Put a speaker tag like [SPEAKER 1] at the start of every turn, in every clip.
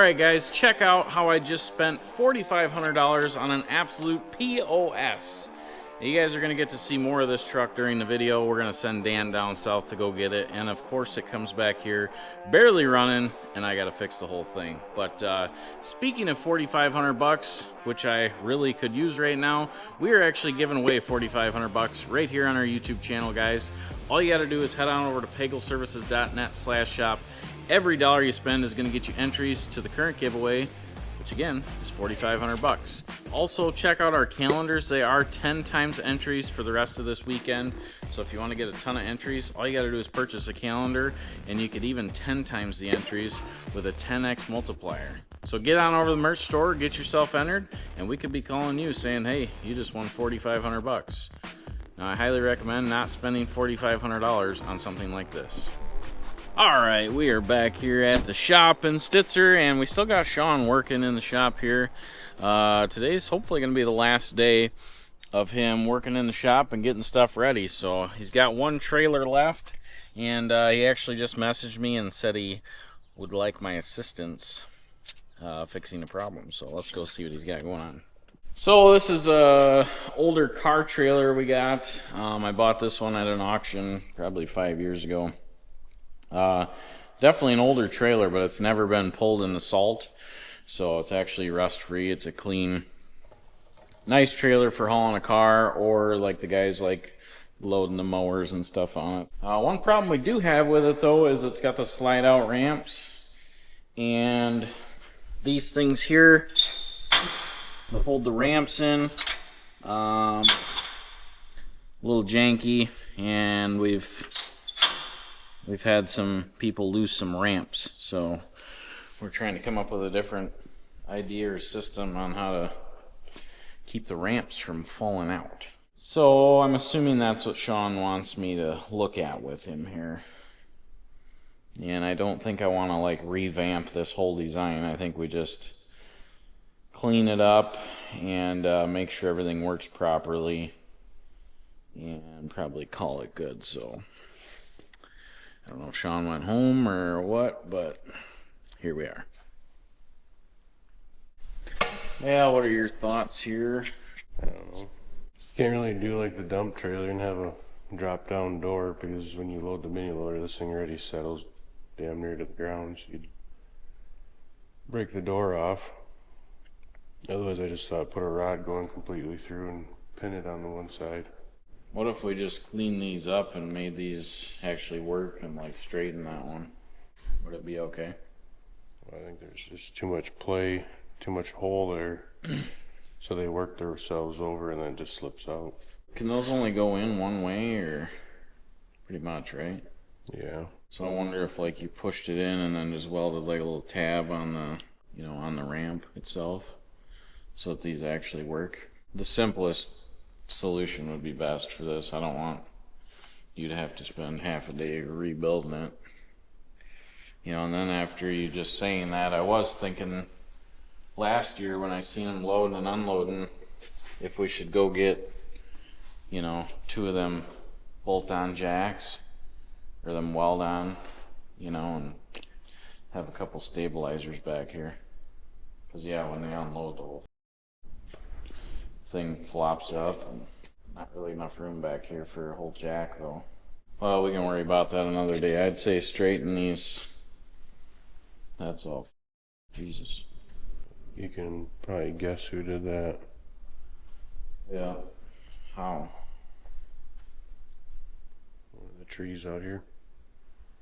[SPEAKER 1] Alright guys, check out how I just spent $4,500 on an absolute POS. You guys are going to get to see more of this truck during the video. We're going to send Dan down south to go get it. And of course it comes back here barely running and I got to fix the whole thing. But speaking of $4,500, which I really could use right now, we are actually giving away $4,500 right here on our YouTube channel, guys. All you got to do is head on over to pagelservices.net/shop. Every dollar you spend is going to get you entries to the current giveaway, which again is $4,500. Also, check out our calendars. They are 10 times entries for the rest of this weekend. So if you want to get a ton of entries, all you got to do is purchase a calendar, and you could even 10 times the entries with a 10x multiplier. So get on over to the merch store, get yourself entered, and we could be calling you saying, hey, you just won $4,500. Now, I highly recommend not spending $4,500 on something like this. Alright, we are back here at the shop in Stitzer, and we still got Sean working in the shop here. Today's hopefully going to be the last day of him working in the shop and getting stuff ready. So he's got one trailer left, and he actually just messaged me and said he would like my assistance fixing the problem. So let's go see what he's got going on. So this is a older car trailer we got. I bought this one at an auction probably 5 years ago. Definitely an older trailer, but it's never been pulled in the salt, so it's actually rust free. It's a clean, nice trailer for hauling a car, or like the guys like loading the mowers and stuff on it. One problem we do have with it though is it's got the slide out ramps, and these things here that hold the ramps in, a little janky, and we've had some people lose some ramps, so we're trying to come up with a different idea or system on how to keep the ramps from falling out. So I'm assuming that's what Sean wants me to look at with him here. And I don't think I want to like revamp this whole design. I think we just clean it up and make sure everything works properly and probably call it good. So I don't know if Sean went home or what, but here we are. Yeah, what are your thoughts here?
[SPEAKER 2] I don't know. Can't really do like the dump trailer and have a drop down door, because when you load the mini loader, this thing already settles damn near to the ground, so you'd break the door off. Otherwise I just thought put a rod going completely through and pin it on the one side.
[SPEAKER 1] What if we just clean these up and made these actually work and like straighten that one? Would it be okay?
[SPEAKER 2] Well, I think there's just too much play, too much hole there, so they work themselves over and then it just slips out.
[SPEAKER 1] Can those only go in one way, or pretty much, right?
[SPEAKER 2] Yeah.
[SPEAKER 1] So I wonder if like you pushed it in and then just welded like a little tab on the, you know, on the ramp itself, so that these actually work. The simplest solution would be best for this. I don't want you to have to spend half a day rebuilding it, you know. And then after you just saying that, I was thinking last year when I seen them loading and unloading, if we should go get, you know, 2 of them bolt-on jacks or them weld-on, you know, and have a couple stabilizers back here, because yeah, when they unload, the whole thing flops up, and not really enough room back here for a whole jack though. Well, we can worry about that another day. I'd say straighten these. That's all. Jesus.
[SPEAKER 2] You can probably guess who did that.
[SPEAKER 1] Yeah. How?
[SPEAKER 2] One of the trees out here.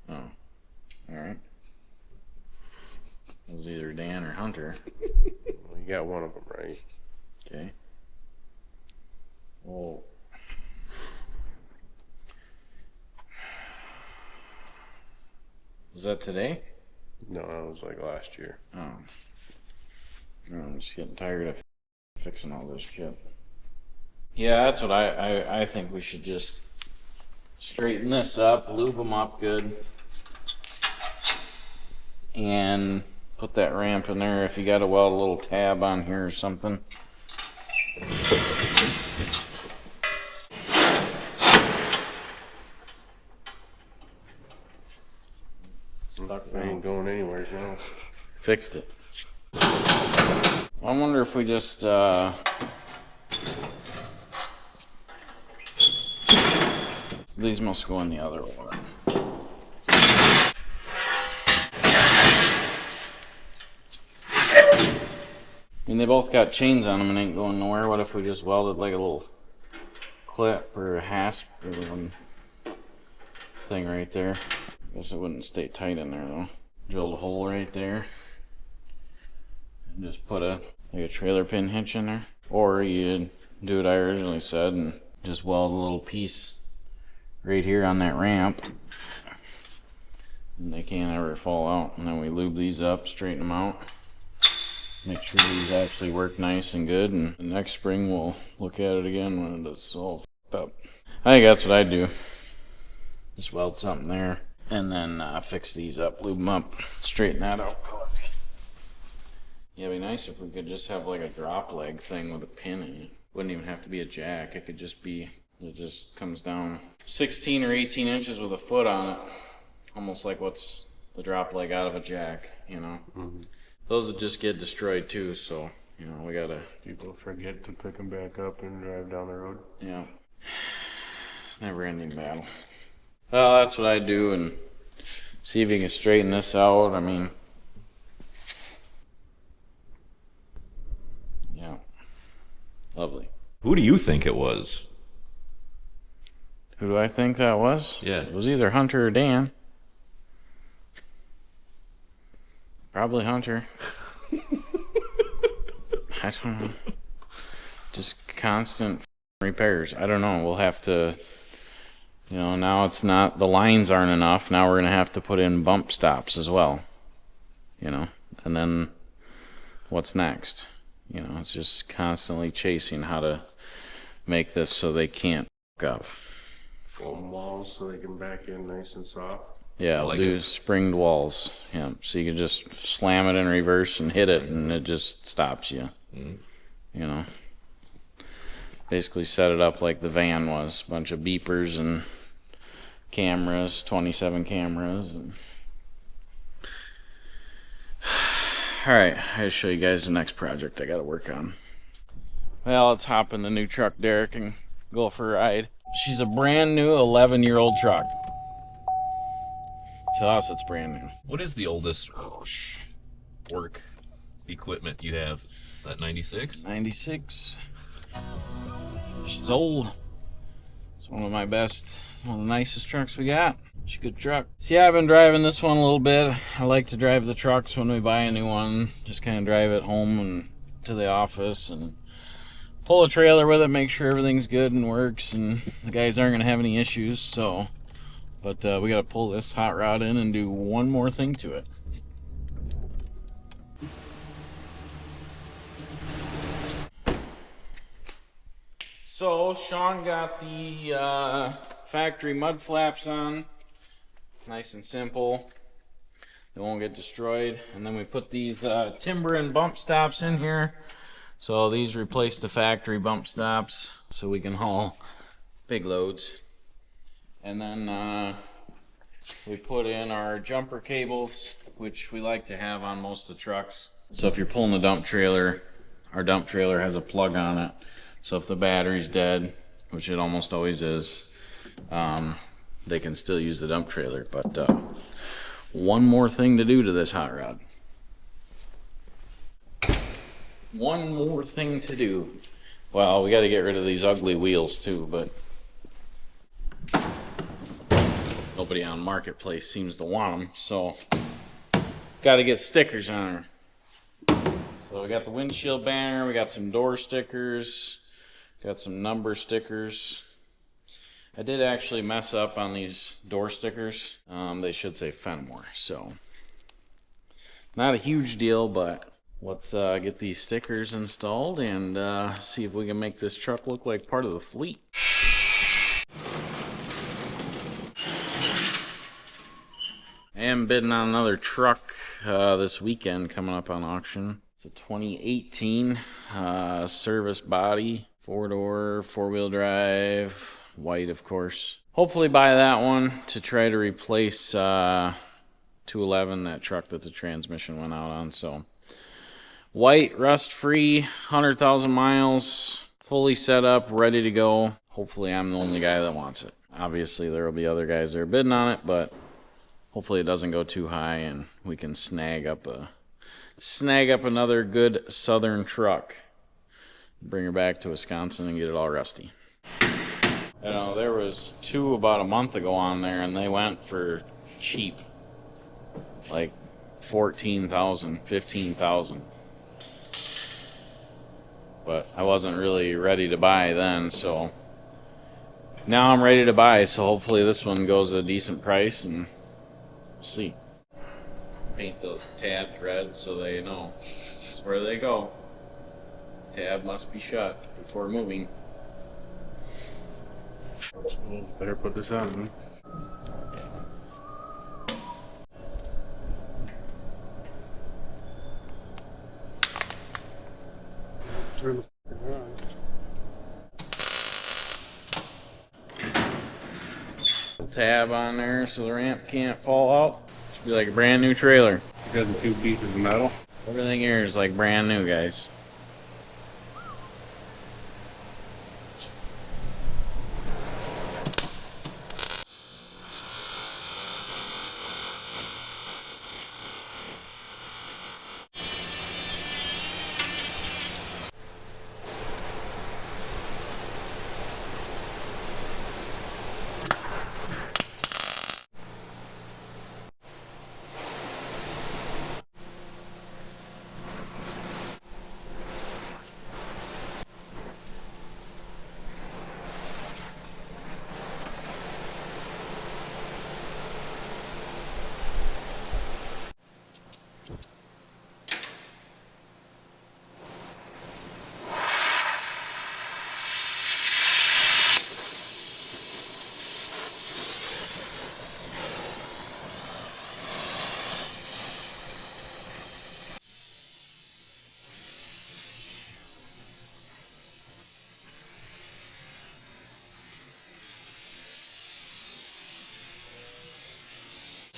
[SPEAKER 1] Oh. Alright. It was either Dan or Hunter.
[SPEAKER 2] Well, you got one of them right.
[SPEAKER 1] Okay. Well, was that today?
[SPEAKER 2] No, that was like last year.
[SPEAKER 1] Oh. I'm just getting tired of fixing all this shit. Yeah, that's what I think we should just straighten this up, lube them up good, and put that ramp in there. If you got to weld a little tab on here or something.
[SPEAKER 2] I ain't going anywhere now.
[SPEAKER 1] Fixed it. I wonder if we just these must go in the other one. I mean, they both got chains on them and ain't going nowhere. What if we just welded like a little clip or a hasp or one thing right there? I guess it wouldn't stay tight in there though. Drilled a hole right there and just put a trailer pin hitch in there. Or you do what I originally said and just weld a little piece right here on that ramp. And they can't ever fall out. And then we lube these up, straighten them out. Make sure these actually work nice and good, and the next spring we'll look at it again when it's all f***ed up. I think that's what I'd do. Just weld something there, and then fix these up, lube them up, straighten that out. Yeah, it'd be nice if we could just have like a drop leg thing with a pin in it. Wouldn't even have to be a jack. It could just be, it just comes down 16 or 18 inches with a foot on it. Almost like what's the drop leg out of a jack, you know? Mm-hmm. Those would just get destroyed too, so, you know, we gotta...
[SPEAKER 2] People forget to pick them back up and drive down the road.
[SPEAKER 1] Yeah. It's never ending battle. Well, that's what I do, and see if you can straighten this out. I mean... Yeah. Lovely.
[SPEAKER 3] Who do you think it was?
[SPEAKER 1] Who do I think that was?
[SPEAKER 3] Yeah.
[SPEAKER 1] It was either Hunter or Dan. Probably Hunter. I don't know. Just constant repairs. I don't know. We'll have to, you know, now it's not, the lines aren't enough. Now we're going to have to put in bump stops as well. You know, and then what's next? You know, it's just constantly chasing how to make this so they can't f*** up.
[SPEAKER 2] Foam walls so they can back in nice and soft.
[SPEAKER 1] Yeah, we'll do springed walls. Yeah, so you can just slam it in reverse and hit it, and it just stops you. Mm-hmm. You know, basically set it up like the van was, a bunch of beepers and cameras, 27 cameras. And... All right, I'll show you guys the next project I got to work on. Well, let's hop in the new truck, Derek, and go for a ride. She's a brand new 11-year-old truck. To us, it's brand new.
[SPEAKER 3] What is the oldest work equipment you have? That 96?
[SPEAKER 1] 96. She's old. It's one of my best, one of the nicest trucks we got. She's a good truck. See, I've been driving this one a little bit. I like to drive the trucks when we buy a new one. Just kind of drive it home and to the office and pull a trailer with it, make sure everything's good and works, and the guys aren't going to have any issues, so... But we got to pull this hot rod in and do one more thing to it. So Sean got the factory mud flaps on, nice and simple. They won't get destroyed. And then we put these timber and bump stops in here. So these replace the factory bump stops so we can haul big loads. And then we put in our jumper cables, which we like to have on most of the trucks. So if you're pulling a dump trailer, our dump trailer has a plug on it. So if the battery's dead, which it almost always is, they can still use the dump trailer. But one more thing to do to this hot rod. One more thing to do. Well, we got to get rid of these ugly wheels too, but nobody on Marketplace seems to want them, so got to get stickers on her. So we got the windshield banner, we got some door stickers, got some number stickers. I did actually mess up on these door stickers. They should say Fenimore, so not a huge deal, but let's get these stickers installed and see if we can make this truck look like part of the fleet. I am bidding on another truck this weekend coming up on auction. It's a 2018 service body, 4-door, 4-wheel drive, white of course. Hopefully buy that one to try to replace 211, that truck that the transmission went out on. So White, rust-free, 100,000 miles, fully set up, ready to go. Hopefully I'm the only guy that wants it. Obviously there will be other guys that are bidding on it, but hopefully it doesn't go too high and we can snag up another good southern truck. Bring her back to Wisconsin and get it all rusty. You know, there was 2 about a month ago on there and they went for cheap. Like 14,000, 15,000. But I wasn't really ready to buy then, so now I'm ready to buy, so hopefully this one goes at a decent price and we'll see. Paint those tabs red so they know where they go. Tab must be shut before moving.
[SPEAKER 2] Better put this on. Turn the f***ing on.
[SPEAKER 1] Tab on there so the ramp can't fall out. Should be like a brand new trailer.
[SPEAKER 2] You got the 2 pieces of metal.
[SPEAKER 1] Everything here is like brand new, guys.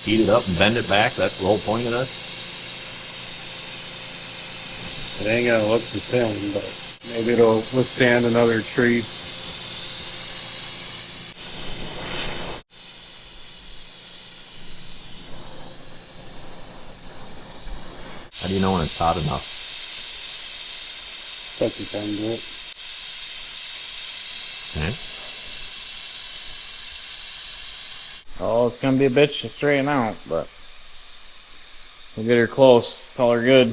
[SPEAKER 3] Heat it up and bend it back. That's the whole point of this.
[SPEAKER 2] It ain't gonna look the same, but maybe it'll withstand another tree.
[SPEAKER 3] How do you know when it's hot enough?
[SPEAKER 2] Take your time to do it.
[SPEAKER 3] Okay.
[SPEAKER 1] Oh, it's gonna be a bitch to straighten out, but we'll get her close. Call her good.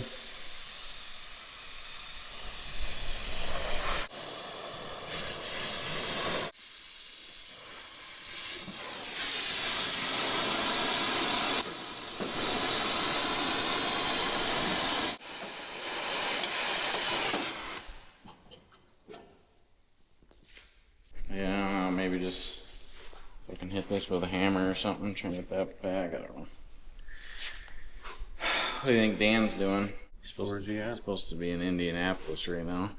[SPEAKER 1] Yeah, I don't know, maybe just I can hit this with a hammer or something, try to get that back. I don't know. What do you think Dan's doing?
[SPEAKER 2] Where's he at?
[SPEAKER 1] He's supposed to be in Indianapolis right now.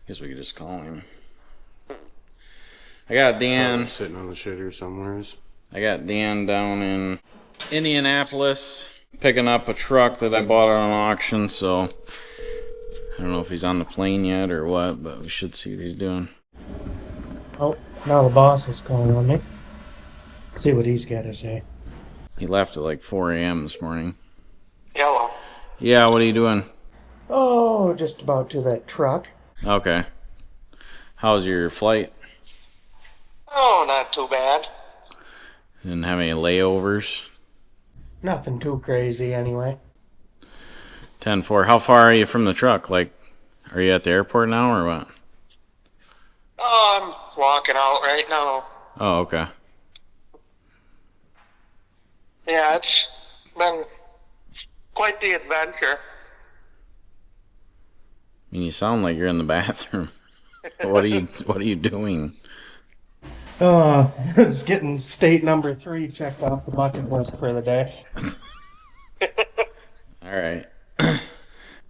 [SPEAKER 1] Guess we could just call him. I got Dan
[SPEAKER 2] sitting on the shitter somewheres.
[SPEAKER 1] I got Dan down in Indianapolis picking up a truck that I bought on auction, so I don't know if he's on the plane yet or what, but we should see what he's doing.
[SPEAKER 4] Oh, now the boss is calling on me. See what he's got to say.
[SPEAKER 1] He left at like 4 a.m. this morning.
[SPEAKER 5] Hello.
[SPEAKER 1] Yeah, what are you doing?
[SPEAKER 4] Oh, just about to that truck.
[SPEAKER 1] Okay. How's your flight?
[SPEAKER 5] Oh, not too bad.
[SPEAKER 1] Didn't have any layovers?
[SPEAKER 4] Nothing too crazy anyway.
[SPEAKER 1] 10-4. How far are you from the truck? Like, are you at the airport now or what?
[SPEAKER 5] Oh, I'm walking out right now.
[SPEAKER 1] Oh, okay.
[SPEAKER 5] Yeah, it's been quite the adventure.
[SPEAKER 1] I mean, you sound like you're in the bathroom. What are you doing?
[SPEAKER 4] It's getting state number 3 checked off the bucket list for the day.
[SPEAKER 1] All right.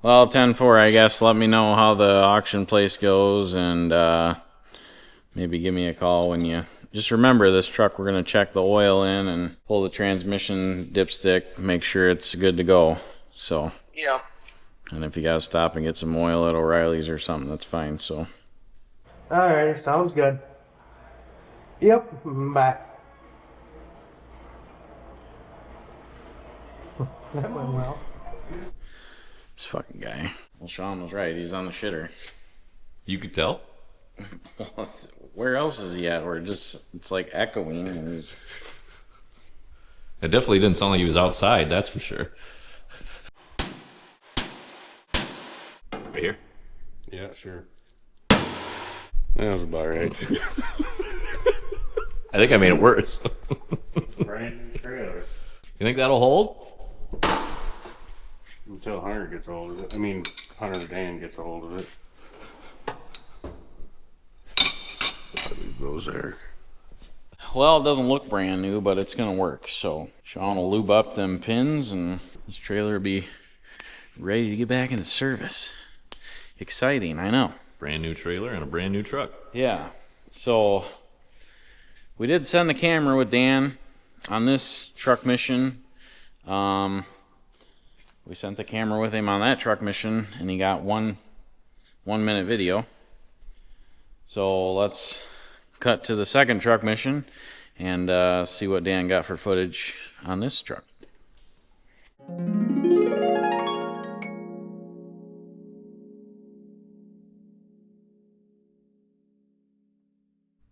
[SPEAKER 1] Well, 10-4, I guess. Let me know how the auction place goes, and maybe give me a call when you... Just remember, this truck, we're going to check the oil in and pull the transmission dipstick, make sure it's good to go. So,
[SPEAKER 5] Yeah.
[SPEAKER 1] And if you gotta stop and get some oil at O'Reilly's or something, that's fine. So.
[SPEAKER 4] Alright, sounds good. Yep, bye. That went well.
[SPEAKER 1] This fucking guy. Well, Sean was right. He's on the shitter.
[SPEAKER 3] You could tell.
[SPEAKER 1] Where else is he at? Where it's like echoing and he's...
[SPEAKER 3] It definitely didn't sound like he was outside, that's for sure. Right here?
[SPEAKER 2] Yeah, sure. That was about right.
[SPEAKER 3] I think I made it worse.
[SPEAKER 2] Brand new trailer.
[SPEAKER 3] You think that'll hold?
[SPEAKER 2] Until Hunter gets a hold of it. I mean, Hunter Dan gets a hold of it. It goes there.
[SPEAKER 1] Well, it doesn't look brand new, but it's gonna work. So Sean will lube up them pins and this trailer will be ready to get back into service. Exciting, I know.
[SPEAKER 3] Brand new trailer and a brand new truck.
[SPEAKER 1] Yeah, so we did send the camera with Dan on this truck mission. We sent the camera with him on that truck mission and he got one minute video. So let's cut to the second truck mission and see what Dan got for footage on this truck.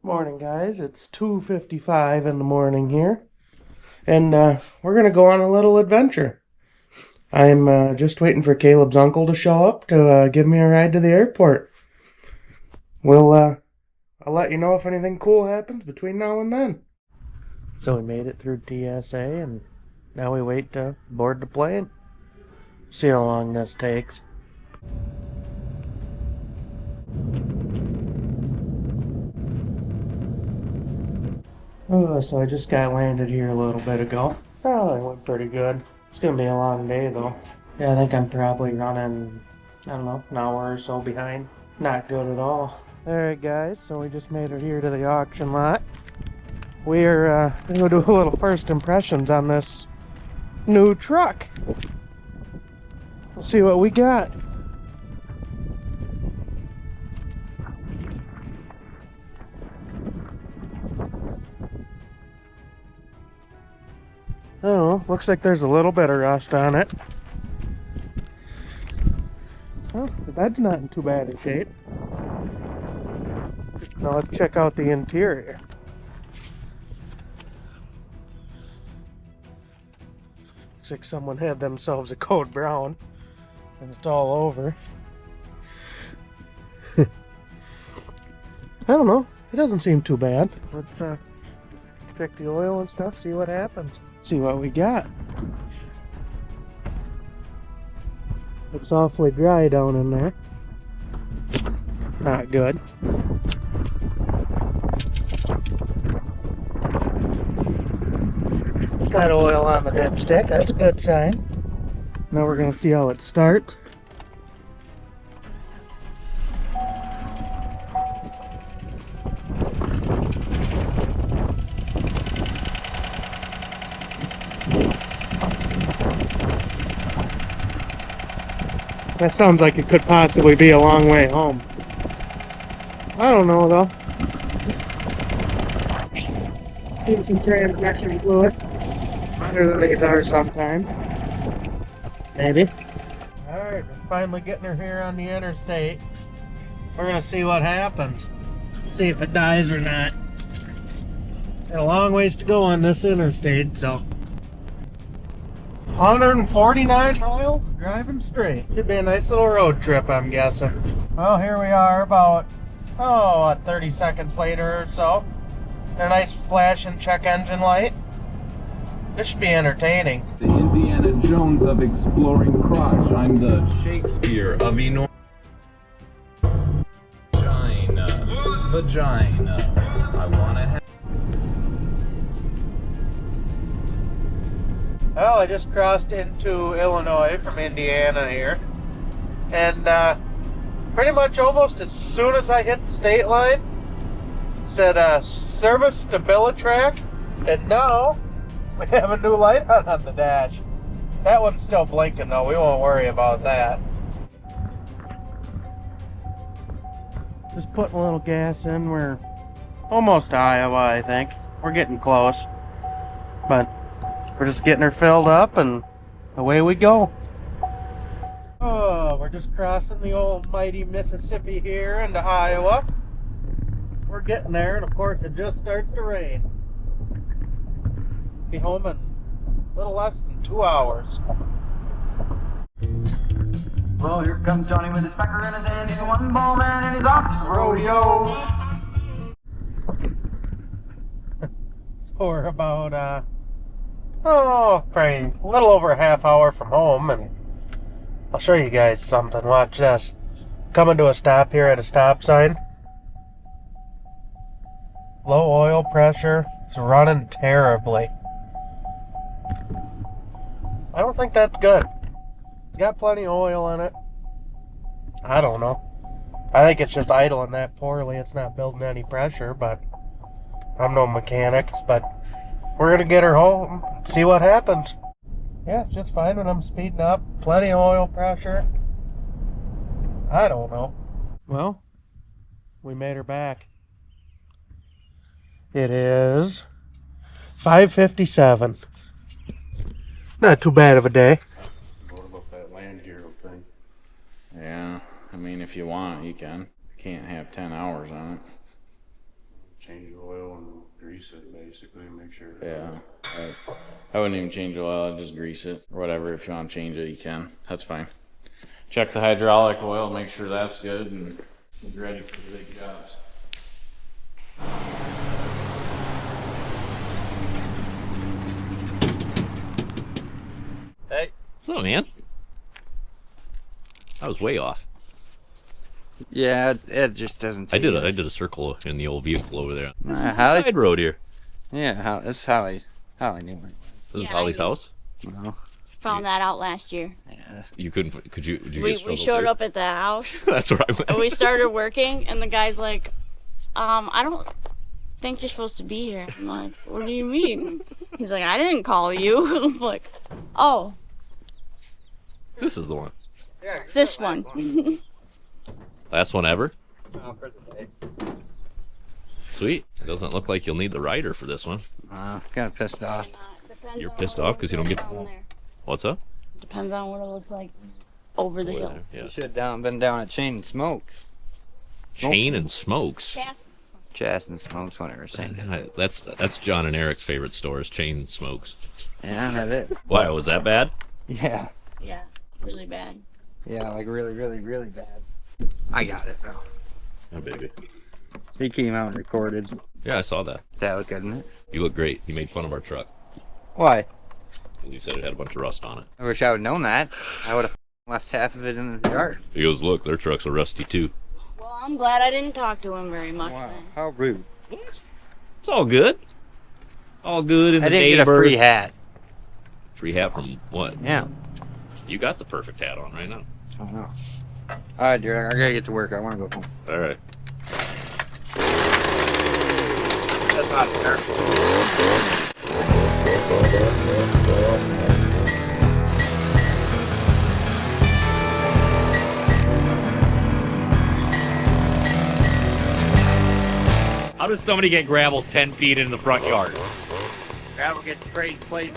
[SPEAKER 4] Morning, guys. It's 2:55 in the morning here. And we're going to go on a little adventure. I'm just waiting for Caleb's uncle to show up to give me a ride to the airport. I'll let you know if anything cool happens between now and then. So we made it through TSA and now we wait to board the plane. See how long this takes. Oh, so I just got landed here a little bit ago. Oh, it went pretty good. It's gonna be a long day though. Yeah, I think I'm probably running, I don't know, an hour or so behind. Not good at all. Alright guys, so we just made it here to the auction lot. We're gonna do a little first impressions on this new truck. Let's see what we got. I don't know, looks like there's a little bit of rust on it. Well, the bed's not in too bad a shape. Now let's check out the interior. Looks like someone had themselves a code brown and it's all over. I don't know, it doesn't seem too bad. Let's check the oil and stuff, see what happens. See what we got. Looks awfully dry down in there. Not good. Got oil on the dipstick, that's a good sign. Now we're gonna see how it starts. That sounds like it could possibly be a long way home. I don't know though. Need some transmission fluid. Better than the guitar sometimes. Maybe. Alright, we're finally getting her here on the interstate. We're gonna see what happens. See if it dies or not. Got a long ways to go on this interstate, so. 149 miles driving straight. Should be a nice little road trip, I'm guessing. Well, here we are about, 30 seconds later or so. A nice flashing check engine light. This should be entertaining.
[SPEAKER 6] The Indiana Jones of exploring crotch. I'm the Shakespeare of enormous vagina. I wanna have.
[SPEAKER 4] Well, I just crossed into Illinois from Indiana here. And pretty much almost as soon as I hit the state line, it said service to Track. And now we have a new light on the dash. That one's still blinking though, we won't worry about that. Just putting a little gas in. We're almost to Iowa, I think. We're getting close. But we're just getting her filled up and away we go. Oh, we're just crossing the old mighty Mississippi here into Iowa. We're getting there, and of course it just starts to rain. Be home in a little less than 2 hours.
[SPEAKER 7] Well, here comes Johnny with his pecker in his hand. He's a one-ball man and he's off to the rodeo.
[SPEAKER 4] So we're about, probably a little over a half hour from home, and I'll show you guys something. Watch this. Coming to a stop here at a stop sign. Low oil pressure. It's running terribly. I don't think that's good. It's got plenty of oil in it. I don't know. I think it's just idling that poorly. It's not building any pressure, but I'm no mechanic. But we're going to get her home and see what happens. Yeah, it's just fine when I'm speeding up. Plenty of oil pressure. I don't know. Well, we made her back. It is 5:57. Not too bad of a day.
[SPEAKER 2] What about that land hero thing?
[SPEAKER 1] Yeah, I mean, if you want, you can. You can't have 10 hours on it.
[SPEAKER 2] Change the oil and grease it basically, make sure.
[SPEAKER 1] Yeah, I wouldn't even change the oil, I'd just grease it or whatever. If you want to change it, you can. That's fine. Check the hydraulic oil, make sure that's good, and be ready for the big jobs.
[SPEAKER 3] Hey. What's up, man? I was way off.
[SPEAKER 8] Yeah, it just doesn't.
[SPEAKER 3] I did a circle in the old vehicle over there.
[SPEAKER 8] Holly?
[SPEAKER 3] Side road here.
[SPEAKER 8] Yeah, that's Holly. Holly knew it.
[SPEAKER 3] This is
[SPEAKER 9] Yeah,
[SPEAKER 3] Holly's
[SPEAKER 9] I know.
[SPEAKER 3] house.
[SPEAKER 8] No.
[SPEAKER 9] Found that out last year.
[SPEAKER 8] Yeah.
[SPEAKER 3] You couldn't? Could you? Did you
[SPEAKER 9] We
[SPEAKER 3] get struggled
[SPEAKER 9] showed
[SPEAKER 3] too?
[SPEAKER 9] up at the house
[SPEAKER 3] That's where I went.
[SPEAKER 9] and we started working, and the guy's like, I don't think you're supposed to be here. I'm like, what do you mean? He's like, I didn't call you. I'm like, oh,
[SPEAKER 3] This is the one.
[SPEAKER 9] it's this one.
[SPEAKER 3] Last one ever. Sweet. It doesn't look like you'll need the rider for this one.
[SPEAKER 8] Kind of pissed off.
[SPEAKER 9] Depends
[SPEAKER 3] You're
[SPEAKER 9] on
[SPEAKER 3] pissed
[SPEAKER 9] what
[SPEAKER 3] off 'cause you don't get-
[SPEAKER 9] down there.
[SPEAKER 3] What's up?
[SPEAKER 9] Depends on what it looks like over the hill.
[SPEAKER 3] Yeah.
[SPEAKER 8] You should have been down at Chain and Smokes.
[SPEAKER 3] Chain and Smokes.
[SPEAKER 9] Chassis.
[SPEAKER 8] Chast and Smokes, whatever. Same.
[SPEAKER 3] That's John and Eric's favorite stores. Chain and Smokes.
[SPEAKER 8] Yeah, that's it.
[SPEAKER 3] Why was that bad?
[SPEAKER 8] Yeah.
[SPEAKER 9] Yeah, really bad.
[SPEAKER 8] Yeah, like really, really, really bad. I got it, though.
[SPEAKER 3] Oh, baby.
[SPEAKER 8] He came out and recorded.
[SPEAKER 3] Yeah, I saw that.
[SPEAKER 8] That look good, isn't it?
[SPEAKER 3] You look great. You made fun of our truck.
[SPEAKER 8] Why?
[SPEAKER 3] 'Cause you said it had a bunch of rust on it.
[SPEAKER 8] I wish I would have known that. I would have left half of it in the yard.
[SPEAKER 3] He goes, look, their trucks are rusty too.
[SPEAKER 9] Well, I'm glad I didn't talk to him very much
[SPEAKER 8] Wow,
[SPEAKER 9] then.
[SPEAKER 8] how rude.
[SPEAKER 3] It's all good. All good in
[SPEAKER 8] I
[SPEAKER 3] the
[SPEAKER 8] didn't get a
[SPEAKER 3] neighbor.
[SPEAKER 8] free hat.
[SPEAKER 3] Free hat from what?
[SPEAKER 8] Yeah.
[SPEAKER 3] You got the perfect hat on right now.
[SPEAKER 8] I don't know. Alright, dude, I gotta get to work. I wanna go home.
[SPEAKER 3] All right.
[SPEAKER 8] That's not fair.
[SPEAKER 10] How does somebody get gravel 10 feet in the front yard?
[SPEAKER 8] Gravel gets sprayed place.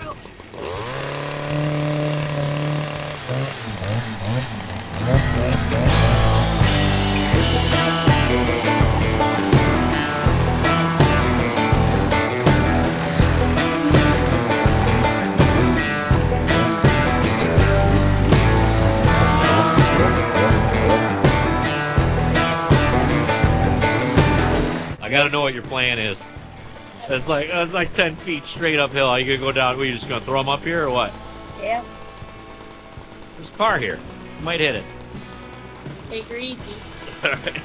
[SPEAKER 10] I gotta know what your plan is. It's like 10 feet straight uphill. Are you gonna go down? Are you just gonna throw them up here or what?
[SPEAKER 9] Yeah,
[SPEAKER 10] There's a car here. You might hit it.
[SPEAKER 9] take her easy.
[SPEAKER 10] All right.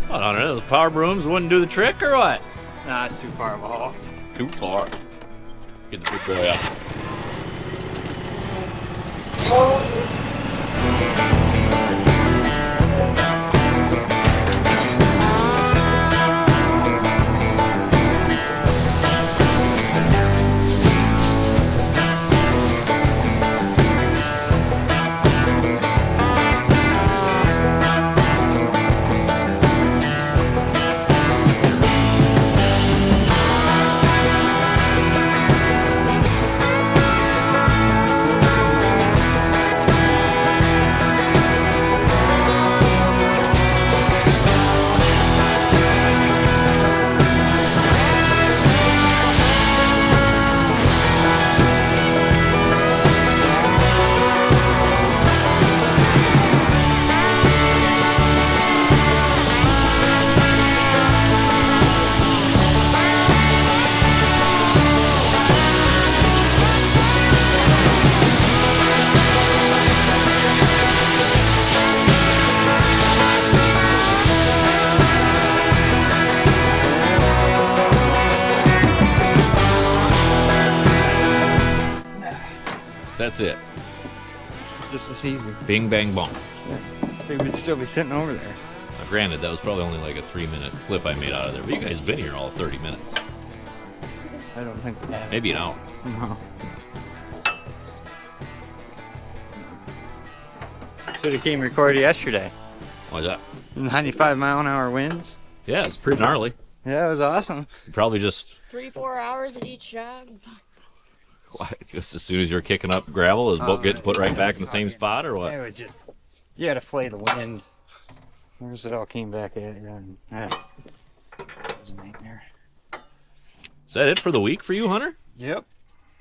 [SPEAKER 10] What, I don't know, those power brooms wouldn't do the trick or what?
[SPEAKER 8] Nah, it's too far of a haul.
[SPEAKER 3] Too far. Get the big boy out. That's it.
[SPEAKER 8] It's just as easy.
[SPEAKER 3] Bing, bang, bong.
[SPEAKER 8] We would still be sitting over there.
[SPEAKER 3] Now, granted, that was probably only like a 3-minute clip I made out of there, but you guys have been here all 30 minutes.
[SPEAKER 8] I don't think we have.
[SPEAKER 3] Maybe an hour.
[SPEAKER 8] No. Should have came record yesterday.
[SPEAKER 3] Why's that?
[SPEAKER 8] 95-mile-an-hour winds.
[SPEAKER 3] Yeah, it's pretty gnarly.
[SPEAKER 8] Yeah, it was awesome.
[SPEAKER 3] Probably just
[SPEAKER 9] 3-4 hours at each job.
[SPEAKER 3] just as soon as you're kicking up gravel, is boat getting put right back in the same spot, or what?
[SPEAKER 8] It was just, you had to flay the wind. There's it all came back at you. And, it was a nightmare.
[SPEAKER 3] Is that it for the week for you, Hunter?
[SPEAKER 8] Yep.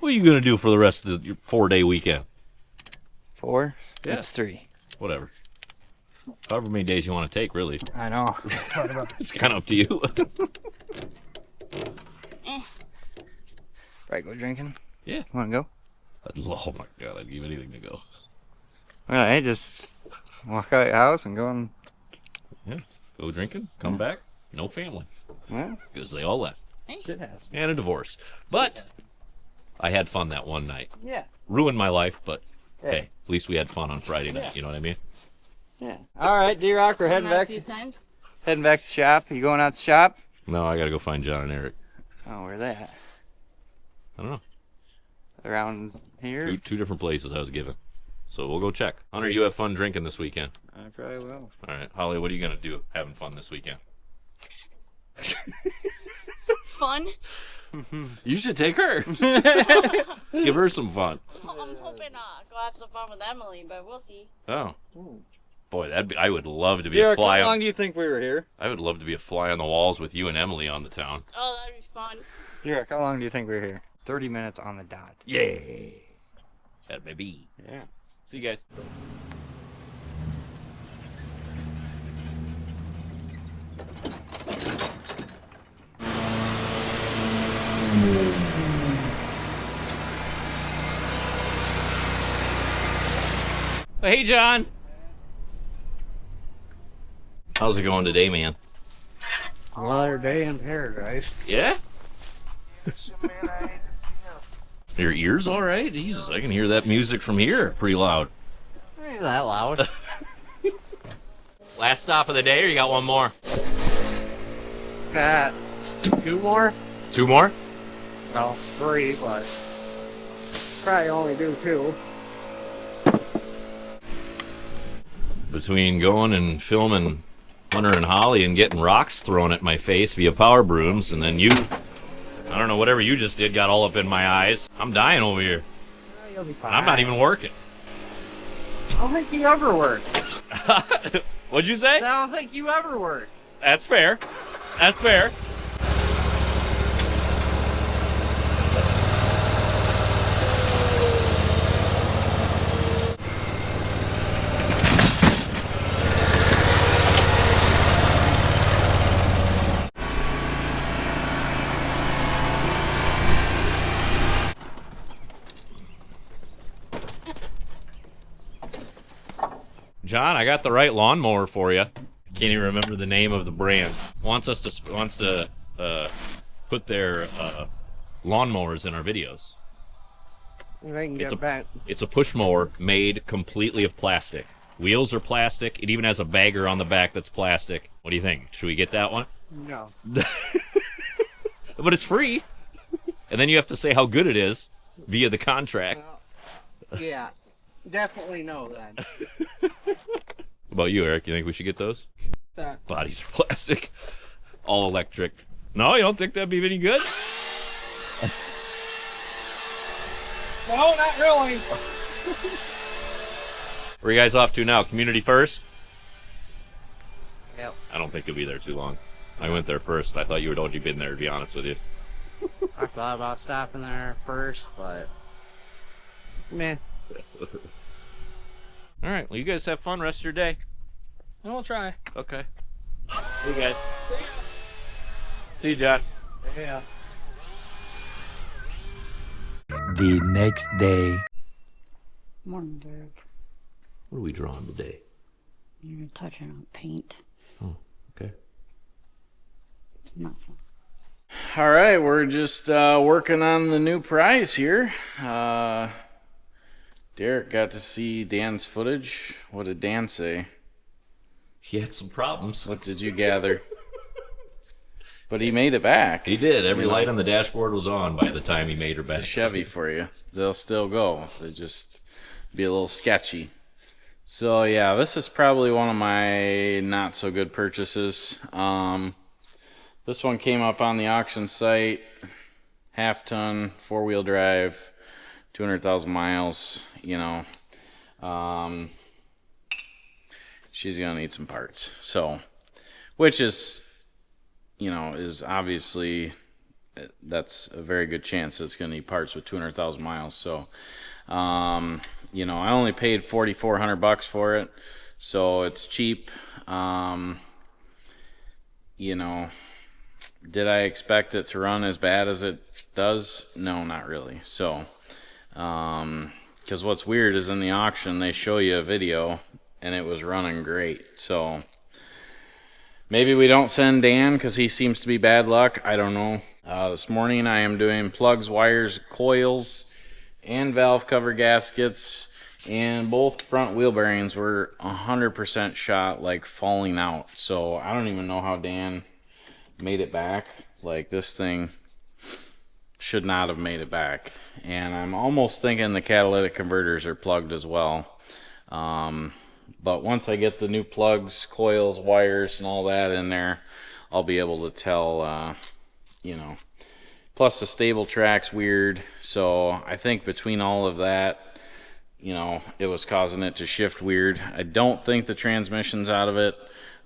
[SPEAKER 3] What are you gonna do for the rest of your 4-day weekend?
[SPEAKER 8] 4?
[SPEAKER 3] Yeah.
[SPEAKER 8] It's 3.
[SPEAKER 3] Whatever. However many days you want to take, really.
[SPEAKER 8] I know.
[SPEAKER 3] It's kind of up to you.
[SPEAKER 8] Right, go drinking?
[SPEAKER 3] Yeah.
[SPEAKER 8] Want to go?
[SPEAKER 3] Oh my god, I'd give anything to go.
[SPEAKER 8] Alright, just walk out your house and go and...
[SPEAKER 3] Yeah. Go drinking, come back, no family.
[SPEAKER 8] Well,
[SPEAKER 3] Because they all left.
[SPEAKER 8] shit happens.
[SPEAKER 3] And a divorce. But I had fun that one night.
[SPEAKER 8] Yeah.
[SPEAKER 3] Ruined my life, but
[SPEAKER 8] Yeah.
[SPEAKER 3] hey, at least we had fun on Friday night, you know what I mean?
[SPEAKER 8] Yeah. Alright, D-Rock, we're heading back.
[SPEAKER 9] Times.
[SPEAKER 8] Heading back to shop. You going out to shop?
[SPEAKER 3] No, I gotta go find John and Eric.
[SPEAKER 8] Oh, where they at?
[SPEAKER 3] I don't know.
[SPEAKER 8] Around here?
[SPEAKER 3] Two different places I was given. So we'll go check. Hunter, you have fun drinking this weekend.
[SPEAKER 8] I probably will.
[SPEAKER 3] All right. Holly, what are you gonna do having fun this weekend?
[SPEAKER 9] Fun.
[SPEAKER 3] You should take her. Give her some fun.
[SPEAKER 9] I'm hoping go have some fun with Emily, but we'll see.
[SPEAKER 3] Oh. Boy, I would love to be
[SPEAKER 8] D-Rock,
[SPEAKER 3] a fly
[SPEAKER 8] how long
[SPEAKER 3] on...
[SPEAKER 8] do you think we were here?
[SPEAKER 3] I would love to be a fly on the walls with you and Emily on the town.
[SPEAKER 9] Oh, that'd be fun.
[SPEAKER 8] D-Rock, how long do you think we were here? 30 minutes on the dot.
[SPEAKER 3] Yay. That may be.
[SPEAKER 8] Yeah.
[SPEAKER 3] See you guys. Hey, John. How's it going today, man?
[SPEAKER 11] Another day in paradise.
[SPEAKER 3] Yeah? Your ears all right? Jesus, I can hear that music from here pretty loud.
[SPEAKER 11] Ain't that loud.
[SPEAKER 3] Last stop of the day, or you got one more?
[SPEAKER 11] Got 2 more?
[SPEAKER 3] 2 more?
[SPEAKER 11] Well, 3, but probably only do 2.
[SPEAKER 3] Between going and filming Hunter and Holly and getting rocks thrown at my face via power brooms, and then you, I don't know, whatever you just did got all up in my eyes. I'm dying over here.
[SPEAKER 11] You'll be fine.
[SPEAKER 3] I'm not even working.
[SPEAKER 11] I don't think you ever work.
[SPEAKER 3] What'd you say?
[SPEAKER 11] I don't think you ever work.
[SPEAKER 3] That's fair. That's fair. John, I got the right lawnmower for you. Can't even remember the name of the brand. Wants to put their lawnmowers in our videos.
[SPEAKER 11] They can get back.
[SPEAKER 3] It's a push mower made completely of plastic. Wheels are plastic. It even has a bagger on the back that's plastic. What do you think? Should we get that one?
[SPEAKER 11] No.
[SPEAKER 3] But it's free. And then you have to say how good it is via the contract.
[SPEAKER 11] Well, yeah. Definitely no then.
[SPEAKER 3] What about you, Eric? You think we should get those?
[SPEAKER 11] That.
[SPEAKER 3] Bodies are plastic. All electric. No, you don't think that'd be any good?
[SPEAKER 11] No, not really.
[SPEAKER 3] Where are you guys off to now? Community first?
[SPEAKER 11] Yep.
[SPEAKER 3] I don't think you'll be there too long. I went there first. I thought you had already been there, to be honest with you.
[SPEAKER 11] I thought about stopping there first, but meh.
[SPEAKER 3] All right. Well, you guys have fun rest of your day.
[SPEAKER 11] We'll try.
[SPEAKER 3] Okay. See you guys. See you, John.
[SPEAKER 11] Yeah.
[SPEAKER 12] The next day.
[SPEAKER 9] Morning, Derek.
[SPEAKER 3] What are we drawing today?
[SPEAKER 9] You're touching on paint.
[SPEAKER 3] Oh, okay.
[SPEAKER 9] It's not fun.
[SPEAKER 1] All right, we're just working on the new prize here. Derek got to see Dan's footage. What did Dan say?
[SPEAKER 3] He had some problems.
[SPEAKER 1] What did you gather? But he made it back.
[SPEAKER 3] He did. Every light on the dashboard was on by the time he made her back.
[SPEAKER 1] It's a Chevy for you. They'll still go. They just be a little sketchy. So yeah, this is probably one of my not so good purchases. This one came up on the auction site. Half-ton, 4-wheel drive, 200,000 miles. You know, she's gonna need some parts. So, which is, you know, is obviously, that's a very good chance it's going to need parts with 200,000 miles. So, you know, I only paid $4,400 for it, so it's cheap. You know, did I expect it to run as bad as it does? No, not really. So, because what's weird is in the auction, they show you a video, and it was running great. So, maybe we don't send Dan because he seems to be bad luck. I don't know. This morning I am doing plugs, wires, coils, and valve cover gaskets. And both front wheel bearings were 100% shot, like falling out. So I don't even know how Dan made it back. Like, this thing should not have made it back. And I'm almost thinking the catalytic converters are plugged as well. But once I get the new plugs, coils, wires, and all that in there, I'll be able to tell, you know. Plus the stable track's weird, so I think between all of that, you know, it was causing it to shift weird. I don't think the transmission's out of it.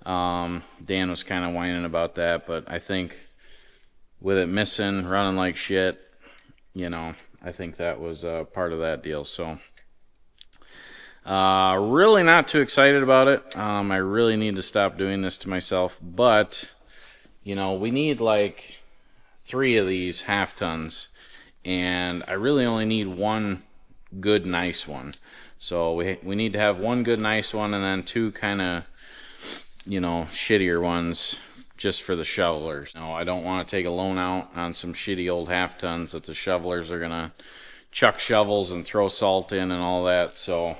[SPEAKER 1] Dan was kind of whining about that, but I think with it missing, running like shit, you know, I think that was part of that deal, so. Really not too excited about it. I really need to stop doing this to myself, but you know, we need like 3 of these half tons, and I really only need one good nice one. So we need to have one good nice one and then 2 kind of, you know, shittier ones just for the shovelers. No, I don't want to take a loan out on some shitty old half tons that the shovelers are gonna chuck shovels and throw salt in and all that. So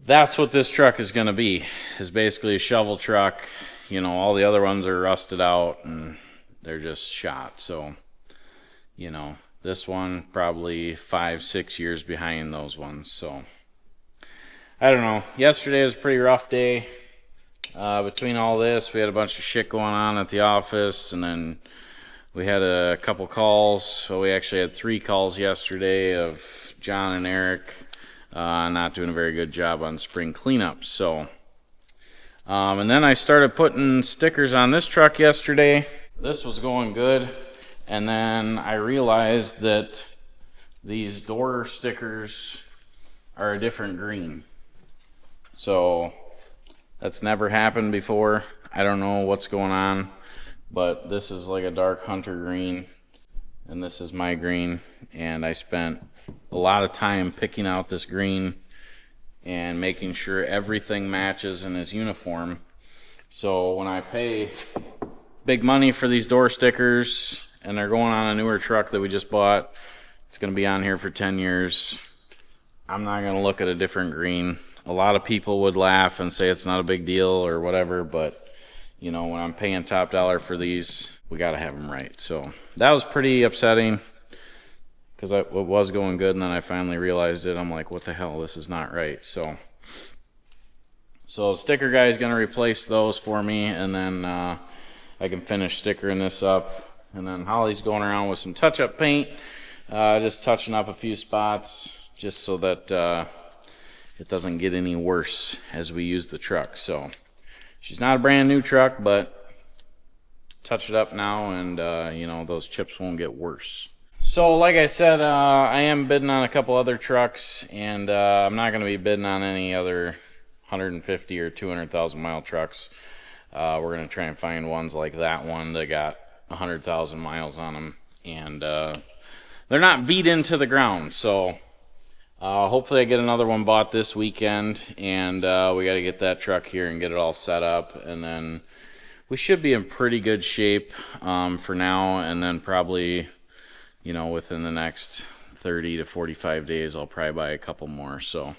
[SPEAKER 1] that's what this truck is going to be, is basically a shovel truck. You know, all the other ones are rusted out and they're just shot. So, you know, this one probably 5-6 years behind those ones. So, I don't know. Yesterday was a pretty rough day. Between all this, we had a bunch of shit going on at the office, and then we had a couple calls. So we actually had 3 calls yesterday of John and Eric not doing a very good job on spring cleanup. So, and then I started putting stickers on this truck yesterday. This was going good, and then I realized that these door stickers are a different green. So that's never happened before. I don't know what's going on, but this is like a dark hunter green, and this is my green, and I spent a lot of time picking out this green and making sure everything matches and is uniform. So when I pay big money for these door stickers, and they're going on a newer truck that we just bought, it's going to be on here for 10 years, I'm not going to look at a different green. A lot of people would laugh and say it's not a big deal or whatever, but you know, when I'm paying top dollar for these, we got to have them right. So that was pretty upsetting, because it was going good, and then I finally realized it. I'm like, what the hell, this is not right. So the sticker guy is going to replace those for me, and then I can finish stickering this up. And then Holly's going around with some touch-up paint, just touching up a few spots, just so that it doesn't get any worse as we use the truck. So she's not a brand new truck, but touch it up now, and you know, those chips won't get worse. So like I said, I am bidding on a couple other trucks, and I'm not going to be bidding on any other 150 or 200,000 mile trucks. We're going to try and find ones like that one that got 100,000 miles on them, and they're not beat into the ground. So hopefully I get another one bought this weekend, and we got to get that truck here and get it all set up, and then we should be in pretty good shape for now, and then probably, you know, within the next 30 to 45 days, I'll probably buy a couple more. So,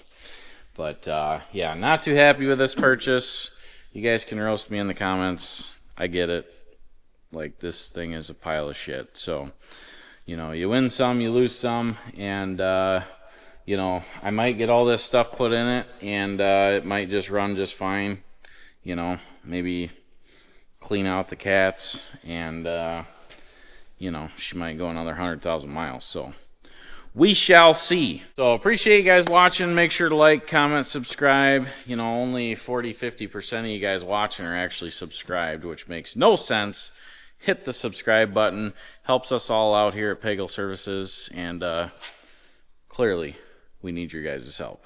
[SPEAKER 1] but yeah, not too happy with this purchase. You guys can roast me in the comments. I get it. Like, this thing is a pile of shit. So, you know, you win some, you lose some, and you know, I might get all this stuff put in it, and it might just run just fine. You know, maybe clean out the cats, and you know, she might go another 100,000 miles. So we shall see. So appreciate you guys watching. Make sure to like, comment, subscribe. You know, only 40-50% of you guys watching are actually subscribed, which makes no sense. Hit the subscribe button. Helps us all out here at Pagel Services, and clearly we need your guys' help.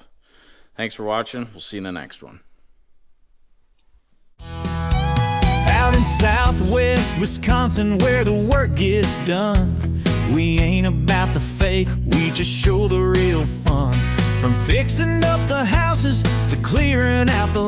[SPEAKER 1] Thanks for watching. We'll see you in the next one.
[SPEAKER 13] Out in southwest Wisconsin where the work gets done, we ain't about the fake, we just show the real fun. From fixing up the houses to clearing out the